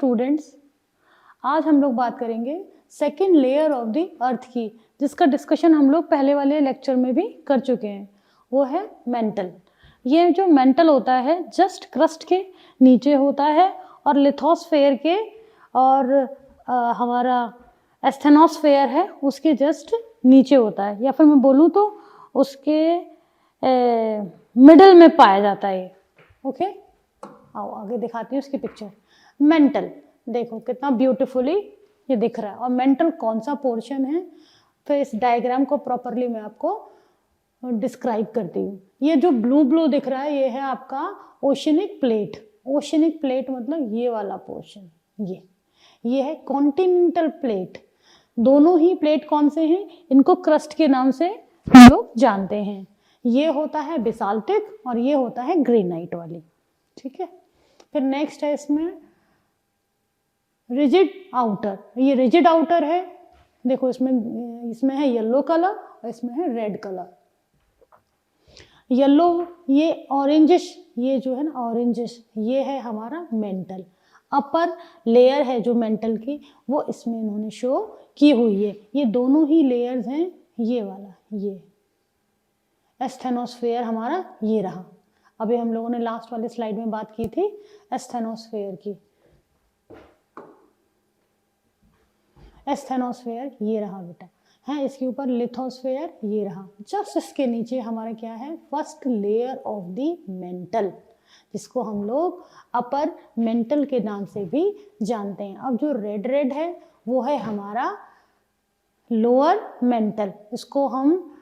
Students, आज हम लोग बात करेंगे second layer of the earth की, जिसका डिस्कशन हम लोग पहले वाले लेक्चर में भी कर चुके हैं। वो है मेंटल। ये जो मेंटल होता है जस्ट क्रस्ट के नीचे होता है और लिथोस्फेयर के और हमारा एस्थेनोस्फेयर है उसके जस्ट नीचे होता है, या फिर मैं बोलूँ तो उसके मिडल में पाया जाता है। ओके, आओ आगे दिखाती हूँ उसकी पिक्चर। मेंटल देखो कितना ब्यूटीफुली ये दिख रहा है, और मेंटल कौन सा पोर्शन है, फिर इस डायग्राम को प्रॉपरली मैं आपको डिस्क्राइब करती हूँ। ये जो ब्लू ब्लू दिख रहा है ये है आपका ओशनिक प्लेट। ओशनिक प्लेट मतलब ये वाला पोर्शन, ये है कॉन्टिनेंटल प्लेट। दोनों ही प्लेट कौन से हैं, इनको क्रस्ट के नाम से हम लोग जानते हैं। ये होता है बेसाल्टिक और ये होता है ग्रेनाइट वाली, ठीक है। फिर नेक्स्ट है इसमें रिजिड आउटर। ये रिजिड आउटर है, देखो इसमें है येलो कलर और इसमें है रेड कलर। येलो ये ऑरेंजिश, ये जो है ना ऑरेंजिश, ये है हमारा मेंटल। अपर लेयर है जो मेंटल की, वो इसमें इन्होंने शो की हुई है। ये दोनों ही लेयर्स हैं, ये वाला ये एस्थेनोस्फेयर हमारा ये रहा। अभी हम लोगों ने लास्ट वाले स्लाइड में बात की थी एस्थेनोस्फेयर की। एस्थेनोस्फेयर ये रहा बेटा, है इसके ऊपर लिथोस्फेयर ये रहा। जस्ट इसके नीचे हमारा क्या है, first layer of the mental, जिसको हम लोग अपर मेंटल के नाम से भी जानते हैं। अब जो रेड रेड है वो है हमारा लोअर मेंटल। इसको हम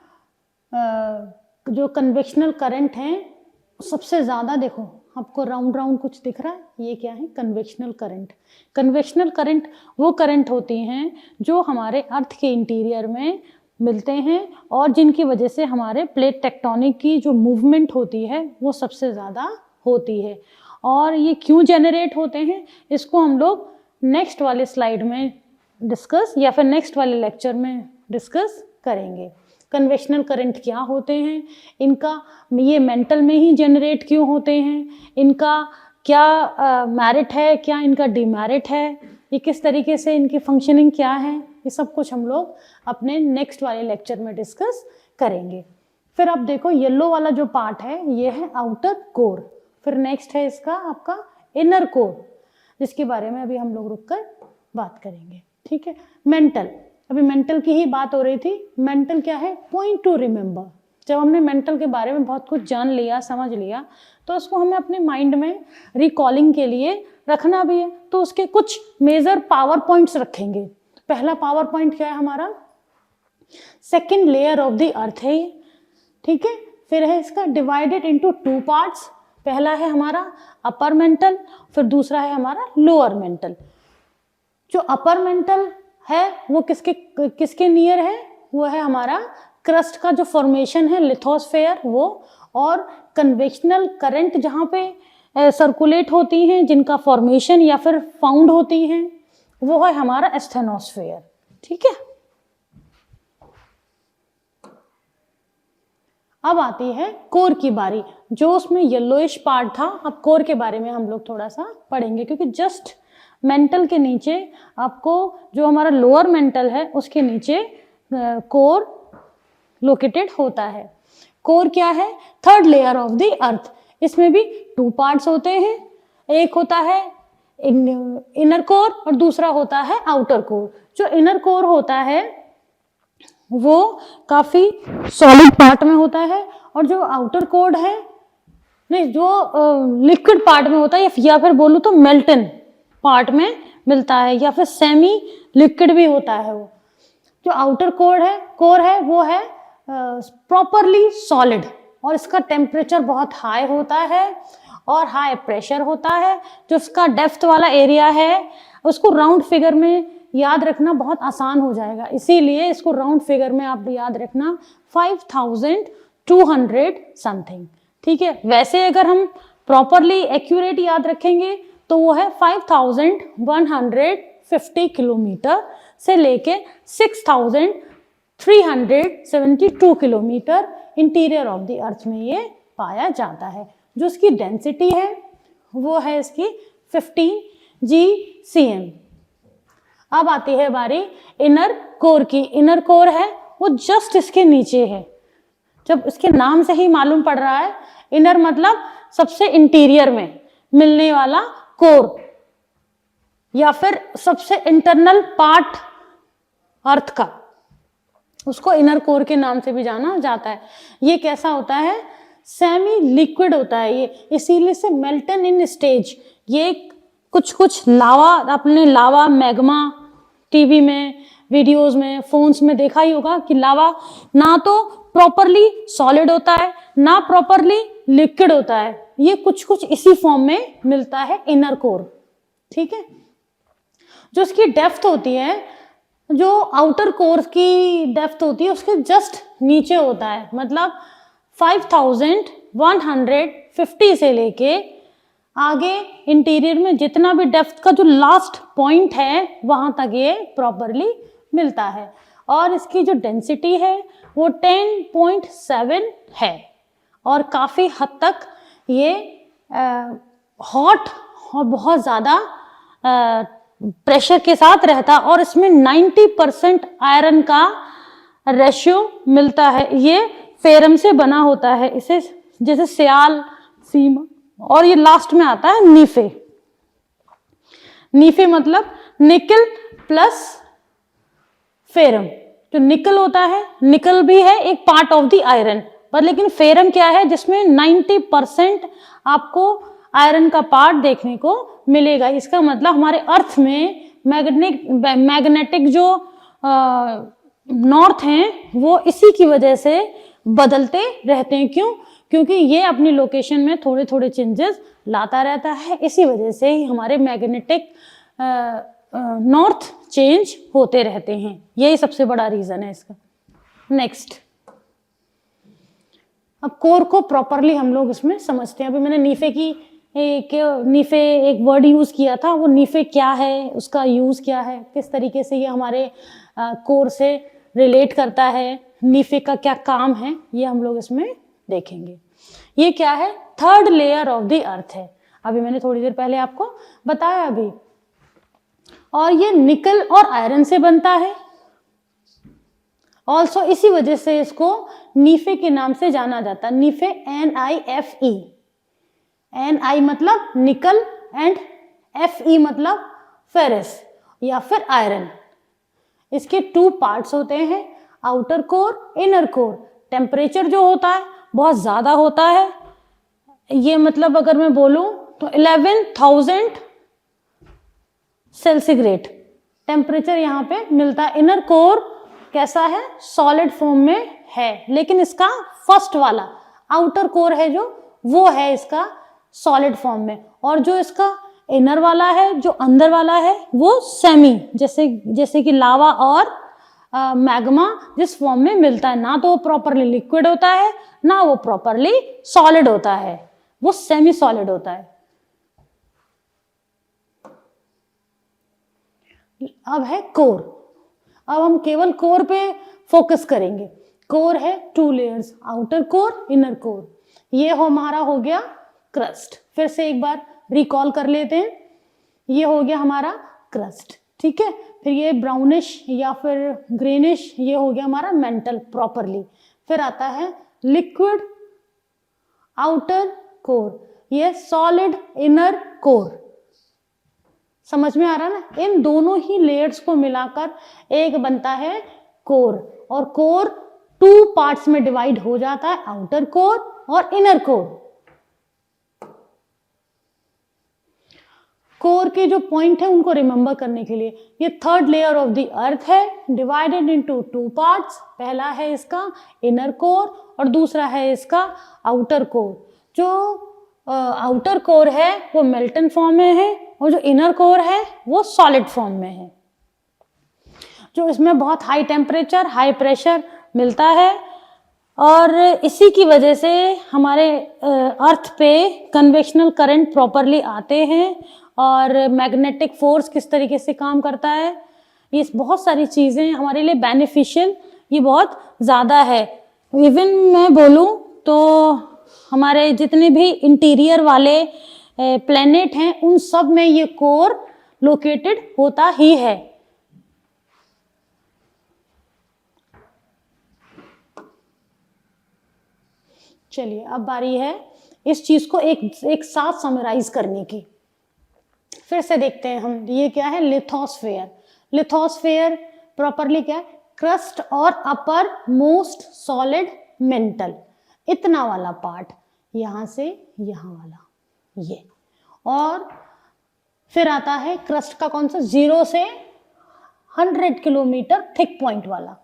जो कन्वेक्शनल करंट हैं सबसे ज़्यादा, देखो आपको राउंड राउंड कुछ दिख रहा है, ये क्या है, कन्वेक्शनल करंट। कन्वेक्शनल करंट वो करंट होती हैं जो हमारे अर्थ के इंटीरियर में मिलते हैं और जिनकी वजह से हमारे प्लेट टेक्टोनिक की जो मूवमेंट होती है वो सबसे ज़्यादा होती है। और ये क्यों जनरेट होते हैं इसको हम लोग नेक्स्ट वाले स्लाइड में डिस्कस या फिर नेक्स्ट वाले लेक्चर में डिस्कस करेंगे। कन्वेक्शनल करंट क्या होते हैं, इनका ये मेंटल में ही जनरेट क्यों होते हैं, इनका क्या मेरिट है, क्या इनका डिमेरिट है, ये किस तरीके से इनकी फंक्शनिंग क्या है, ये सब कुछ हम लोग अपने नेक्स्ट वाले लेक्चर में डिस्कस करेंगे। फिर अब देखो येलो वाला जो पार्ट है ये है आउटर कोर। फिर नेक्स्ट है इसका आपका इनर कोर, जिसके बारे में अभी हम लोग रुककर बात करेंगे, ठीक है। मेंटल, अभी मेंटल की ही बात हो रही थी। मेंटल क्या है, पॉइंट टू रिमेंबर। जब हमने मेंटल के बारे में बहुत कुछ जान लिया, समझ लिया, तो उसको हमें अपने माइंड में रिकॉलिंग के लिए रखना भी है, तो उसके कुछ मेजर पावर पॉइंट्स रखेंगे। पहला पावर पॉइंट क्या है हमारा, second layer of the Earth है ये, ठीक है। फिर है इसका डिवाइडेड इनटू टू पार्ट्स। पहला है हमारा अपर मेंटल, फिर दूसरा है हमारा लोअर मेंटल। जो अपर मेंटल है वो किसके नियर है, वो है हमारा क्रस्ट का जो फॉर्मेशन है लिथोस्फेयर वो, और कन्वेक्शनल करंट जहाँ पे सर्कुलेट होती हैं, जिनका फॉर्मेशन या फिर फाउंड होती हैं, वो है हमारा एस्थेनोस्फेयर, ठीक है। अब आती है कोर की बारी, जो उसमें येलोइश पार्ट था। अब कोर के बारे में हम लोग थोड़ा सा पढ़ेंगे, क्योंकि जस्ट मेंटल के नीचे आपको जो हमारा लोअर मेंटल है उसके नीचे कोर लोकेटेड होता है। कोर क्या है, third layer of the earth. इसमें भी टू पार्ट्स होते हैं, एक होता है इनर कोर और दूसरा होता है आउटर कोर। जो इनर कोर होता है वो काफ़ी सॉलिड पार्ट में होता है, और जो आउटर कोर है नहीं, जो लिक्विड पार्ट में होता है, या फिर बोलूँ तो मेल्टन पार्ट में मिलता है, या फिर सेमी लिक्विड भी होता है वो। जो आउटर कोर है वो है प्रॉपरली सॉलिड, और इसका टेम्परेचर बहुत हाई होता है और हाई प्रेशर होता है। जो इसका डेप्थ वाला एरिया है उसको राउंड फिगर में याद रखना बहुत आसान हो जाएगा, इसीलिए इसको राउंड फिगर में आप याद रखना 5200 समथिंग, ठीक है। वैसे अगर हम प्रॉपरली एक्यूरेट याद रखेंगे तो वो है 5150 किलोमीटर से लेके 6372 kilometre interior of the earth में ये पाया जाता है। जो इसकी डेंसिटी है वो है इसकी 15 GCM। अब आती है बारी इनर कोर की। इनर कोर है वो जस्ट इसके नीचे है। जब इसके नाम से ही मालूम पड़ रहा है, इनर मतलब सबसे इंटीरियर में मिलने वाला कोर, या फिर सबसे इंटरनल पार्ट अर्थ का, उसको इनर कोर के नाम से भी जाना जाता है। ये कैसा होता है? सेमी लिक्विड होता है ये, इसीलिए से मेल्टन इन स्टेज। ये कुछ लावा, आपने लावा मैग्मा टीवी में, वीडियोस में, फोन्स में देखा ही होगा कि लावा ना तो प्रॉपरली सॉलिड होता है ना प्रॉपरली लिक्विड होता है। ये कुछ इसी फॉर्म में मिलता है इनर कोर। ठीक है, जो इसकी डेप्थ होती है, जो आउटर कोर की डेप्थ होती है उसके जस्ट नीचे होता है। मतलब 5150 से लेके आगे इंटीरियर में जितना भी डेप्थ का जो लास्ट पॉइंट है वहां तक ये प्रॉपरली मिलता है। और इसकी जो डेंसिटी है वो 10.7 है और काफी हद तक ये हॉट और बहुत ज्यादा प्रेशर के साथ रहता है और इसमें 90% आयरन का रेशियो मिलता है। ये फेरम से बना होता है, इसे जैसे सियाल, सीमा, और ये लास्ट में आता है नीफे। नीफे मतलब निकल प्लस फेरम। जो निकल होता है, निकल भी है एक पार्ट ऑफ द आयरन, पर लेकिन फेरम क्या है जिसमें 90% आपको आयरन का पार्ट देखने को मिलेगा। इसका मतलब हमारे अर्थ में मैग्नेटिक जो नॉर्थ हैं वो इसी की वजह से बदलते रहते हैं। क्यों? क्योंकि ये अपनी लोकेशन में थोड़े थोड़े चेंजेस लाता रहता है, इसी वजह से ही हमारे मैग्नेटिक नॉर्थ चेंज होते रहते हैं। यही सबसे बड़ा रीजन है इसका। नेक्स्ट, अब कोर को प्रॉपरली हम लोग इसमें समझते हैं। अभी मैंने नीफे की नीफे एक वर्ड यूज किया था, वो नीफे क्या है, उसका यूज क्या है, किस तरीके से ये हमारे कोर से रिलेट करता है, नीफे का क्या काम है, ये हम लोग इसमें देखेंगे। ये क्या है? Third layer of the Earth है। अभी मैंने थोड़ी देर पहले आपको बताया अभी। और ये निकल और आयरन से बनता है। ऑल्सो इसी वजह से इसको नीफे के नाम से जाना जाता है। नीफे NIFE। Ni मतलब निकल एंड Fe मतलब फेरस या फिर आयरन। इसके 2 पार्ट्स होते हैं, outer core, inner core. Temperature जो होता है बहुत ज्यादा होता है। ये मतलब अगर मैं बोलूं तो 11,000 सेल्सिग्रेड टेम्परेचर यहाँ पे मिलता है। इनर कोर कैसा है? सॉलिड फॉर्म में है, लेकिन इसका फर्स्ट वाला आउटर कोर है जो, वो है इसका सॉलिड फॉर्म में। और जो इसका इनर वाला है, जो अंदर वाला है, वो सेमी, जैसे कि लावा और मैग्मा जिस फॉर्म में मिलता है। ना तो वो प्रॉपरली लिक्विड होता है ना वो प्रॉपरली सॉलिड होता है, वो सेमी सॉलिड होता है। अब है कोर। अब हम केवल कोर पे फोकस करेंगे। कोर है 2 layers, outer core, inner core. ये हमारा हो गया क्रस्ट। फिर से एक बार रिकॉल कर लेते हैं। ये हो गया हमारा क्रस्ट, ठीक है। फिर ये ब्राउनिश या फिर ग्रेनिश, ये हो गया हमारा मेंटल प्रॉपरली। फिर आता है लिक्विड आउटर कोर, ये सॉलिड इनर कोर। समझ में आ रहा है ना? इन दोनों ही लेयर्स को मिलाकर एक बनता है कोर। और कोर 2 पार्ट्स में डिवाइड हो जाता है, आउटर कोर और इनर कोर। कोर के जो पॉइंट है उनको रिमेंबर करने के लिए, ये third layer of the Earth है, डिवाइडेड इनटू 2 पार्ट्स। पहला है इसका इनर कोर और दूसरा है इसका आउटर कोर। जो आउटर कोर है वो मेल्टन फॉर्म में है और जो इनर कोर है वो सॉलिड फॉर्म में है। जो इसमें बहुत हाई टेम्परेचर, हाई प्रेशर मिलता है और इसी की वजह से हमारे अर्थ पे कन्वेक्शनल करंट प्रॉपरली आते हैं। और मैग्नेटिक फोर्स किस तरीके से काम करता है, ये बहुत सारी चीज़ें हमारे लिए बेनिफिशियल ये बहुत ज़्यादा है। इवन मैं बोलूँ तो हमारे जितने भी इंटीरियर वाले प्लेनेट हैं उन सब में ये कोर लोकेटेड होता ही है। चलिए अब बारी है इस चीज को एक साथ समराइज करने की। फिर से देखते हैं हम, ये क्या है, लिथोस्फेयर। लिथोस्फेयर प्रॉपरली क्या है, क्रस्ट और अपर मोस्ट सॉलिड मेंटल, इतना वाला पार्ट, यहां से यहां वाला ये। और फिर आता है क्रस्ट का कौन सा, 0 से 100 किलोमीटर थिक पॉइंट वाला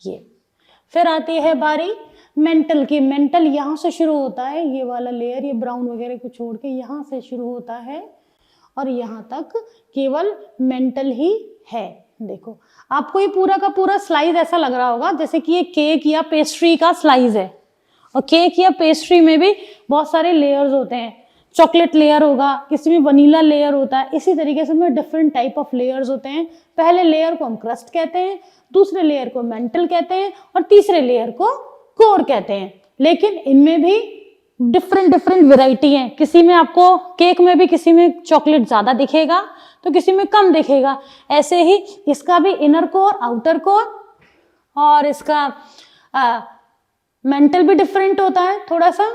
ये। फिर आती है बारी मेंटल की। मेंटल यहां से शुरू होता है, ये वाला लेयर, ये ब्राउन वगैरह को छोड़ के यहां से शुरू होता है और यहां तक केवल मेंटल ही है। देखो आपको ये पूरा का पूरा स्लाइस ऐसा लग रहा होगा जैसे कि ये केक या पेस्ट्री का स्लाइस है, और केक या पेस्ट्री में भी बहुत सारे लेयर्स होते हैं, चॉकलेट लेयर होगा, किसी में वनीला लेयर होता है, इसी तरीके से में डिफरेंट टाइप ऑफ लेयर्स होते हैं। पहले लेयर को हम क्रस्ट कहते हैं, दूसरे लेयर को मेंटल कहते हैं और तीसरे लेयर को कोर कहते हैं। लेकिन इनमें भी डिफरेंट वेराइटी है, किसी में आपको केक में भी किसी में चॉकलेट ज्यादा दिखेगा तो किसी में कम दिखेगा। ऐसे ही इसका भी इनर कोर, आउटर कोर और इसका मेंटल भी डिफरेंट होता है थोड़ा सा।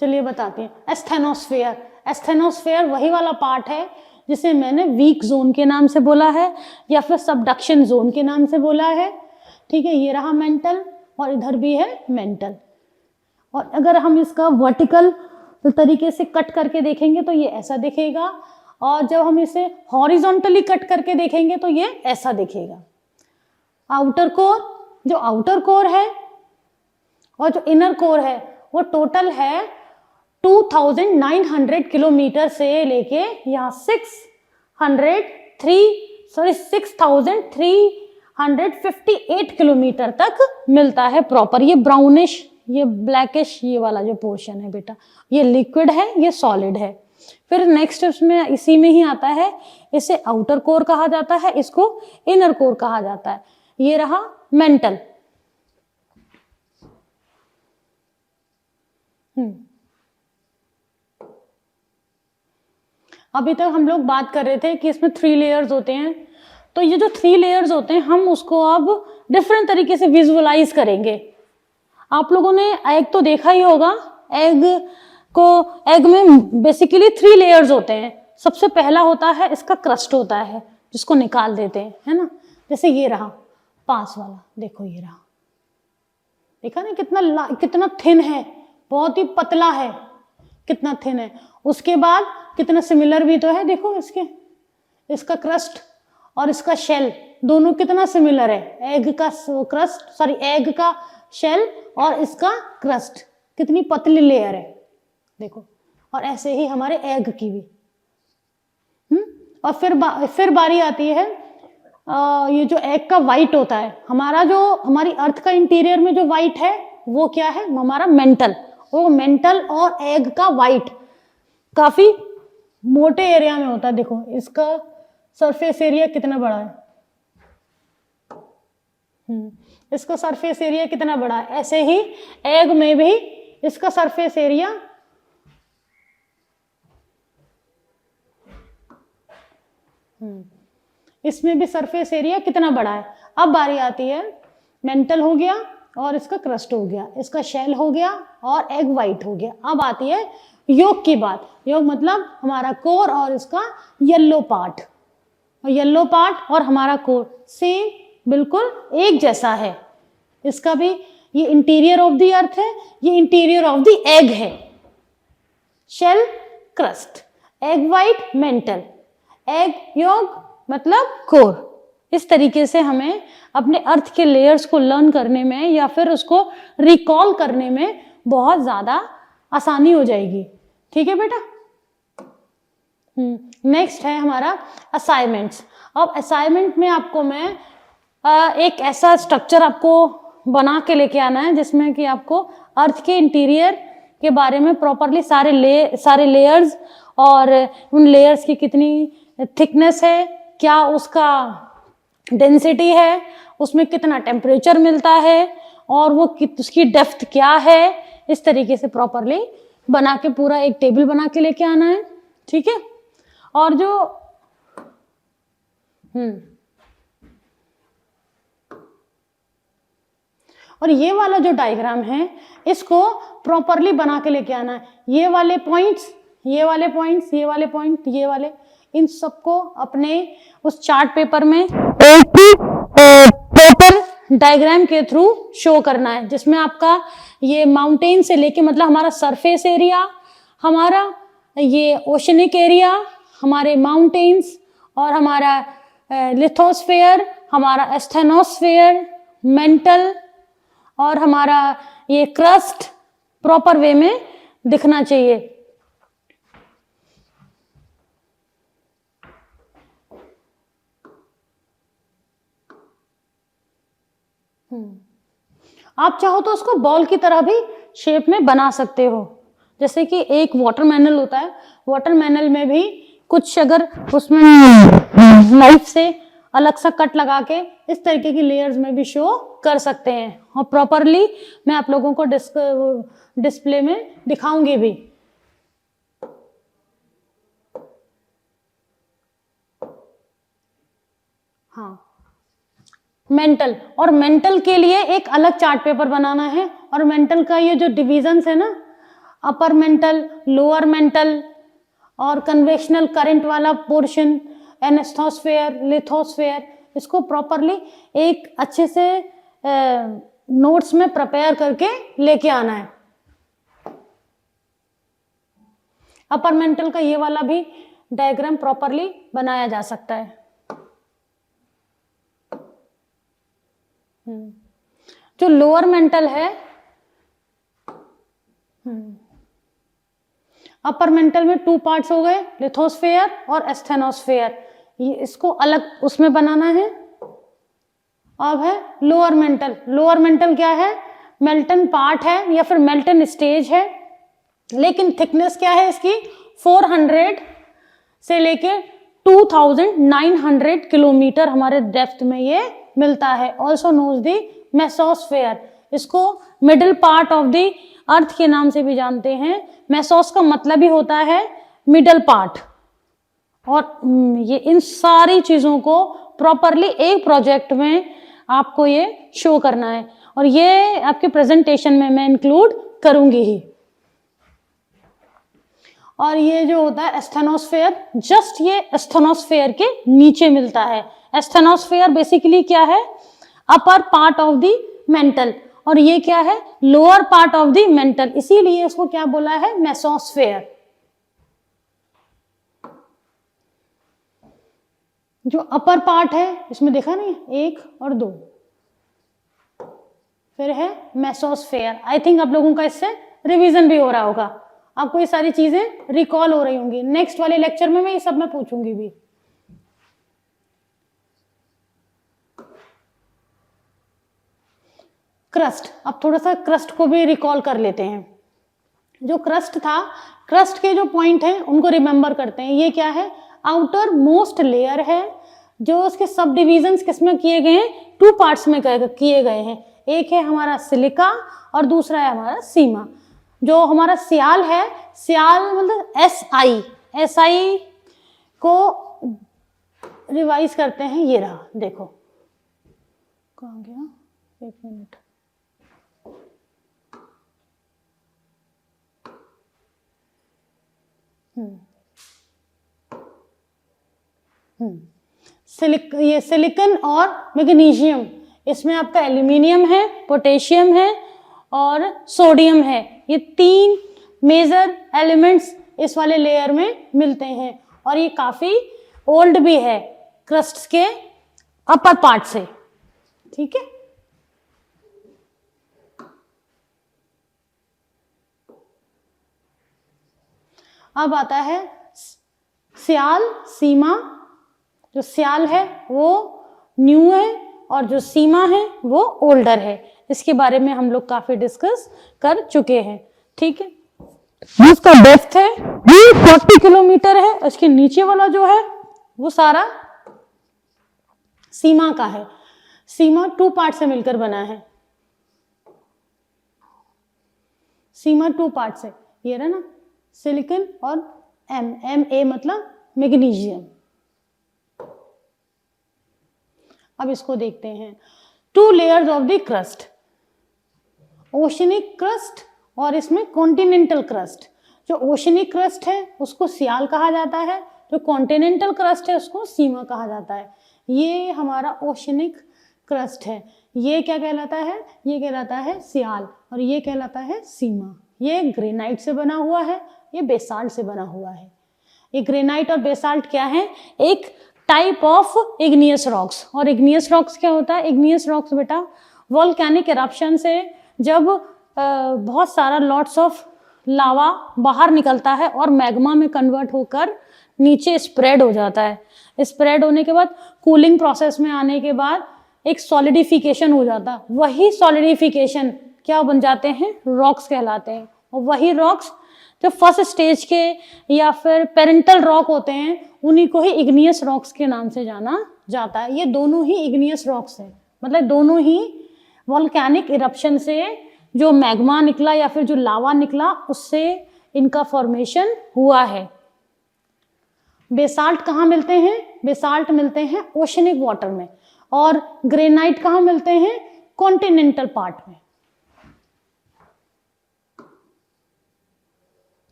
चलिए बताते हैं, एस्थेनोस्फेयर। एस्थेनोस्फेयर वही वाला पार्ट है जिसे मैंने वीक जोन के नाम से बोला है या फिर सबडक्शन जोन के नाम से बोला है। ठीक है, ये रहा मेंटल और इधर भी है मेंटल। और अगर हम इसका वर्टिकल तरीके से कट करके देखेंगे तो ये ऐसा दिखेगा, और जब हम इसे हॉरिजॉन्टली कट करके देखेंगे तो ये ऐसा दिखेगा। आउटर कोर, जो आउटर कोर है और जो इनर कोर है वो टोटल है 2900 किलोमीटर से लेके यहाँ 6358 किलोमीटर तक मिलता है प्रॉपर। ये ब्राउनिश, ये ब्लैकिश, ये वाला जो पोर्शन है बेटा, ये लिक्विड है, ये सॉलिड है। फिर नेक्स्ट उसमें इसी में ही आता है, इसे आउटर कोर कहा जाता है, इसको इनर कोर कहा जाता है। ये रहा मेंटल। अभी तक हम लोग बात कर रहे थे कि इसमें 3 लेयर्स होते हैं, तो ये जो 3 लेयर्स होते हैं हम उसको अब डिफरेंट तरीके से विजुअलाइज करेंगे। आप लोगों ने एग तो देखा ही होगा, एग में बेसिकली 3 लेयर्स होते हैं। सबसे पहला होता है इसका क्रस्ट होता है जिसको निकाल देते हैं, है ना। जैसे ये रहा पास वाला, देखो ये रहा, देखा ना कितना थिन है, बहुत ही पतला है, कितना थिन है। उसके बाद कितना सिमिलर भी तो है, देखो इसका क्रस्ट और इसका शेल दोनों कितना सिमिलर है। एग का शेल और इसका क्रस्ट कितनी पतली लेयर है, देखो। और ऐसे ही हमारे एग की भी। और फिर बारी आती है ये जो एग का वाइट होता है, हमारी अर्थ का इंटीरियर में जो वाइट है वो क्या है, हमारा मेंटल। वो मेंटल और एग का वाइट काफी मोटे एरिया में होता है। देखो इसका सरफेस एरिया कितना बड़ा है, इसका सरफेस एरिया कितना बड़ा है। ऐसे ही एग में भी इसका सरफेस एरिया इसमें भी सरफेस एरिया कितना बड़ा है। अब बारी आती है, मेंटल हो गया और इसका क्रस्ट हो गया, इसका शेल हो गया और एग वाइट हो गया। अब आती है योक की बात। योक मतलब हमारा कोर और इसका येलो पार्ट, और येलो पार्ट और हमारा कोर सेम बिल्कुल एक जैसा है। इसका भी ये इंटीरियर ऑफ द अर्थ है, ये इंटीरियर ऑफ द एग है। Shell crust, egg white mantle, egg yolk मतलब कोर। इस तरीके से हमें अपने अर्थ के लेयर्स को लर्न करने में या फिर उसको रिकॉल करने में बहुत ज्यादा आसानी हो जाएगी। ठीक है बेटा। नेक्स्ट है हमारा असाइनमेंट्स। अब असाइनमेंट में आपको मैं एक ऐसा स्ट्रक्चर आपको बना के लेके आना है जिसमें कि आपको अर्थ के इंटीरियर के बारे में प्रॉपरली सारे लेयर्स और उन लेयर्स की कितनी थिकनेस है, क्या उसका डेंसिटी है, उसमें कितना टेम्परेचर मिलता है और वो उसकी डेप्थ क्या है, इस तरीके से प्रॉपरली बना के पूरा एक टेबल बना के लेके आना है। ठीक है। और जो और ये वाला जो डायग्राम है इसको प्रॉपरली बना के लेके आना है। ये वाले पॉइंट्स, ये वाले पॉइंट्स, ये वाले पॉइंट, ये वाले, इन सबको अपने उस चार्ट पेपर में एक ही प्रॉपर डायग्राम के थ्रू शो करना है, जिसमें आपका ये माउंटेन से लेके मतलब हमारा सरफेस एरिया, हमारा ये ओशनिक एरिया, हमारे माउंटेन्स और हमारा लिथोस्फेयर, हमारा एस्थेनोस्फेयर, मेंटल और हमारा ये क्रस्ट प्रॉपर वे में दिखना चाहिए। आप चाहो तो उसको बॉल की तरह भी शेप में बना सकते हो, जैसे कि एक वाटरमेलन होता है, वाटरमेलन में भी कुछ अगर उसमें नाइफ से अलग सा कट लगा के इस तरीके की लेयर्स में भी शो कर सकते हैं, और प्रॉपरली मैं आप लोगों को डिस्प्ले में दिखाऊंगी भी। हाँ, मेंटल, और मेंटल के लिए एक अलग चार्ट पेपर बनाना है, और मेंटल का ये जो डिविजन्स है ना, अपर मेंटल, लोअर मेंटल और कन्वेक्शनल करंट वाला पोर्शन, एनेस्थोस्फेयर, लिथोस्फेयर, इसको प्रॉपरली एक अच्छे से नोट्स में प्रिपेयर करके लेके आना है। अपर मेंटल का ये वाला भी डायग्राम प्रॉपरली बनाया जा सकता है। जो लोअर मेंटल है, अपर मेंटल में 2 पार्ट्स हो गए, लिथोस्फेयर और एस्थेनोस्फेयर, ये इसको अलग उसमें बनाना है। अब है लोअर मेंटल। लोअर मेंटल क्या है? मेल्टन पार्ट है या फिर मेल्टन स्टेज है, लेकिन थिकनेस क्या है इसकी? 400 से लेके 2900 किलोमीटर हमारे डेप्थ में ये मिलता है। ऑल्सो नोज दी मेसोस्फेयर, इसको middle part of the earth के नाम से भी जानते हैं। मेसोस का मतलब ही होता है मिडल पार्ट, और ये इन सारी चीजों को प्रॉपरली एक प्रोजेक्ट में आपको ये शो करना है, और ये आपके प्रेजेंटेशन में मैं इंक्लूड करूंगी ही। और ये जो होता है एस्थेनोस्फेयर, जस्ट ये एस्थेनोस्फेयर के नीचे मिलता है। एस्थेनोस्फेयर बेसिकली क्या है? Upper part of the mental, और ये क्या है? Lower part of the mental, इसीलिए इसको क्या बोला है? मेसोस्फेयर। जो अपर पार्ट है इसमें देखा नहीं, 1 और 2, फिर है मेसोस्फेयर। आई थिंक आप लोगों का इससे रिवीजन भी हो रहा होगा, आपको ये सारी चीजें रिकॉल हो रही होंगी। नेक्स्ट वाले लेक्चर में मैं ये सब मैं पूछूंगी भी। क्रस्ट, अब थोड़ा सा क्रस्ट को भी रिकॉल कर लेते हैं। जो क्रस्ट था, क्रस्ट के जो पॉइंट हैं उनको रिमेंबर करते हैं। ये क्या है? आउटर मोस्ट लेयर है, जो उसके सब डिविजन्स किसमें किए गए हैं? 2 पार्ट्स में किए गए हैं। एक है हमारा सिलिका और दूसरा है हमारा सीमा। जो हमारा सियाल है, सियाल मतलब SI को रिवाइज करते हैं। ये रहा, देखो कहाँ गया, 1 मिनट। ये सिलिकन और मैग्नीशियम, इसमें आपका एल्यूमिनियम है, पोटेशियम है और सोडियम है। ये 3 मेजर एलिमेंट्स इस वाले लेयर में मिलते हैं, और ये काफी ओल्ड भी है क्रस्ट के अपर पार्ट से। ठीक है, अब आता है सियाल, सीमा। जो सियाल है वो न्यू है और जो सीमा है वो ओल्डर है। इसके बारे में हम लोग काफी डिस्कस कर चुके हैं। ठीक है, इसका डेप्थ है वो 40 किलोमीटर है। इसके नीचे वाला जो है वो सारा सीमा का है। सीमा 2 पार्ट से मिलकर बना है। सीमा 2 पार्ट से, ये रहा ना, सिलिकन और MA मतलब मैग्नीशियम। अब इसको देखते हैं, 2 layers of the crust, oceanic crust और इसमें कॉन्टिनेंटल क्रस्ट। जो ओशनिक क्रस्ट है उसको सियाल कहा जाता है, जो कॉन्टिनेंटल क्रस्ट है उसको सीमा कहा जाता है। ये हमारा ओशनिक क्रस्ट है, ये क्या कहलाता है, ये कहलाता है सियाल और ये कहलाता है सीमा। ये ग्रेनाइट से बना हुआ है, ये बेसाल्ट से बना हुआ है। ये ग्रेनाइट और बेसाल्ट क्या है, एक टाइप ऑफ इग्नियस रॉक्स। और इग्नियस रॉक्स क्या होता है, इग्नियस रॉक्स बेटा वोल्केनिक इरप्शन से जब बहुत सारा लॉट्स ऑफ लावा बाहर निकलता है और मैग्मा में कन्वर्ट होकर नीचे स्प्रेड हो जाता है। स्प्रेड होने के बाद कूलिंग प्रोसेस में आने के बाद एक सॉलिडिफिकेशन हो जाता है, वही सॉलिडिफिकेशन क्या बन जाते हैं, रॉक्स कहलाते हैं। और वही रॉक्स जो फर्स्ट स्टेज के या फिर पेरेंटल रॉक होते हैं उन्हीं को ही इग्नियस रॉक्स के नाम से जाना जाता है। ये दोनों ही इग्नियस रॉक्स हैं, मतलब दोनों ही वोल्केनिक इरप्शन से जो मैग्मा निकला या फिर जो लावा निकला उससे इनका फॉर्मेशन हुआ है। बेसाल्ट कहाँ मिलते हैं, बेसाल्ट मिलते हैं ओशनिक वाटर में, और ग्रेनाइट कहाँ मिलते हैं, कॉन्टिनेंटल पार्ट में।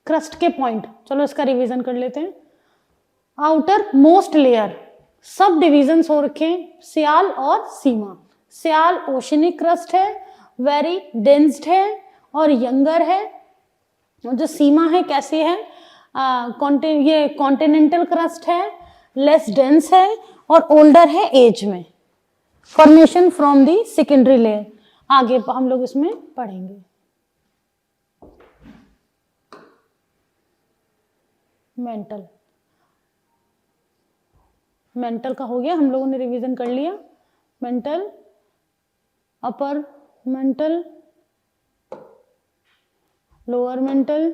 क्रस्ट के पॉइंट, चलो इसका रिवीजन कर लेते हैं। आउटर मोस्ट लेयर, सब डिविजन्स हो रखे हैं, सियाल और सीमा। सियाल ओशनिक क्रस्ट है, वेरी डेंस्ड है और यंगर है। जो सीमा है कैसी है, ये कॉन्टिनेंटल क्रस्ट है, लेस डेंस है और ओल्डर है एज में। Formation from the secondary layer, आगे हम लोग इसमें पढ़ेंगे। मेंटल, मेंटल का हो गया, हम लोगों ने रिवीजन कर लिया। Mental, upper mantle, lower mental,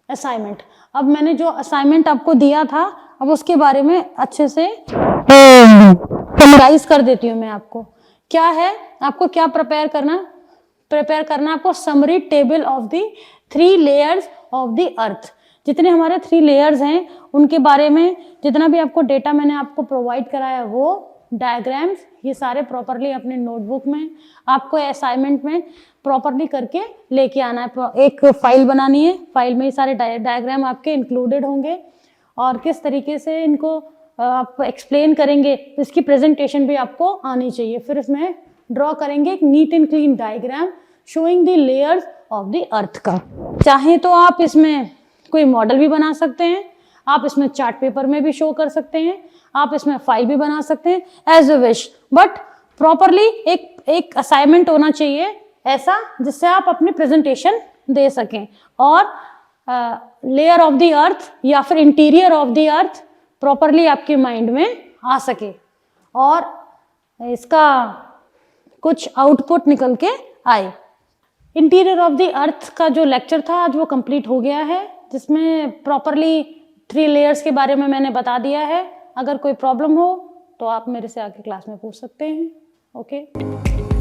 assignment. अब मैंने जो असाइनमेंट आपको दिया था अब उसके बारे में अच्छे से समराइज कर देती हूँ मैं आपको। क्या है, आपको क्या प्रिपेयर करना आपको summary table of the 3 layers of the earth. जितने हमारे 3 लेयर्स हैं उनके बारे में जितना भी आपको डेटा मैंने आपको प्रोवाइड कराया, वो डायग्राम्स ये सारे प्रॉपरली अपने नोटबुक में आपको असाइनमेंट में प्रॉपरली करके लेके आना है। एक फाइल बनानी है, फाइल में ये सारे डायग्राम आपके इंक्लूडेड होंगे और किस तरीके से इनको आप एक्सप्लेन करेंगे, इसकी प्रेजेंटेशन भी आपको आनी चाहिए। फिर इसमें ड्रॉ करेंगे एक neat and clean diagram showing the layers of the earth का। चाहे तो आप इसमें कोई मॉडल भी बना सकते हैं, आप इसमें चार्ट पेपर में भी शो कर सकते हैं, आप इसमें फाइल भी बना सकते हैं, as a wish. But properly एक असाइनमेंट होना चाहिए ऐसा जिससे आप अपनी प्रेजेंटेशन दे सकें और लेयर ऑफ द अर्थ या फिर interior of the earth properly आपके माइंड में आ सके और इसका कुछ आउटपुट निकल के आए। इंटीरियर ऑफ द अर्थ का जो लेक्चर था आज वो कंप्लीट हो गया है, जिसमें प्रॉपरली 3 लेयर्स के बारे में मैंने बता दिया है। अगर कोई प्रॉब्लम हो तो आप मेरे से आके क्लास में पूछ सकते हैं। ओके।